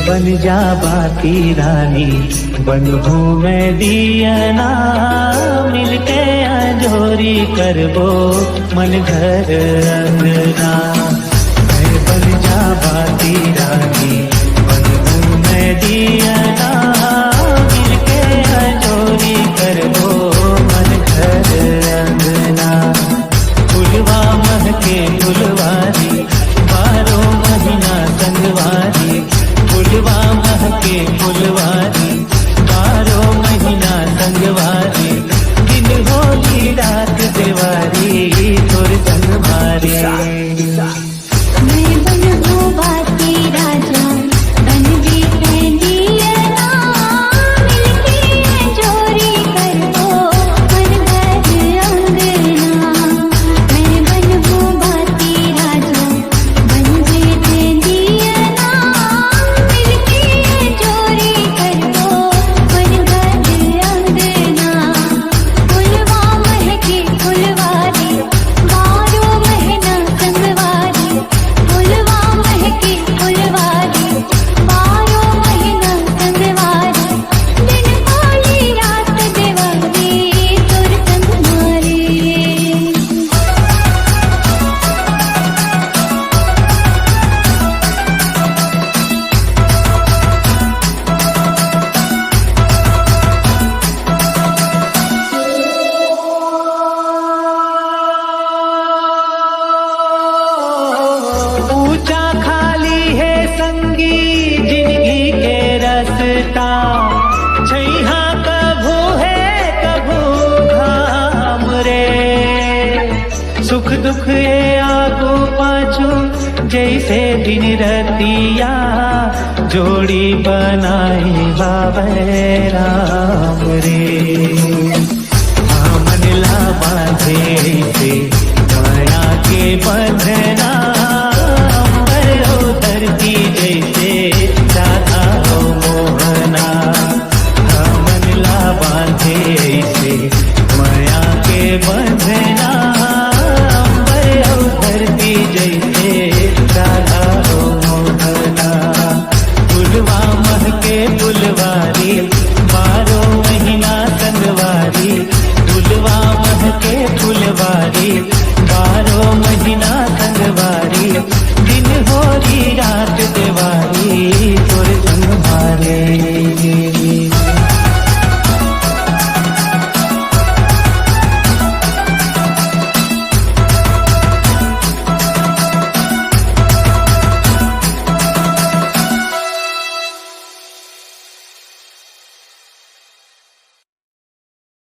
बन जा बाकी रानी बनू मैं दियना, मिलके अंजोरी करबो मन घर अंगना। बन जा बाकी रानी बनू मैं दियना, मिलके अंजोरी करबो मन घर अंगना। फुलवा महके फुलवारी बारो महीना संगवारी, फुलवा महके फुलवारी बारो महीना संगवारी। दिन होली रात देवारी तोर संग मारे। मैं बनूं बाती राजा बन भी दियना, मिलके जोरी करबो मन घर अंगना। मैं बनूं बाती राजा बन भी दियना, मिलके जोरी करबो मन घर अंगना। फुलवा महके फुलवारी बारो महीना संगवारी, फुलवा महके फुलवारी बारो महीना संगवारी। दिन होली रात देवारी तोर संग मारे। ऊंचा खाली है संगी जिंदगी के रास्ता, छैहा कभू है कभू घाम रे। सुख दुख ये आगू पाछू जैसे दिन रतिया, जोड़ी बनाई बाबे राम रे। मन ला बांधे से माया के बंधना, धरती जैसे राधा हो मोहना। मन ला बांधे से माया के बंधना, धरती जैसे राधा हो मोहना। फुलवा महके फुलवारी बारो महीना संगवारी, फुलवा महके फुलवारी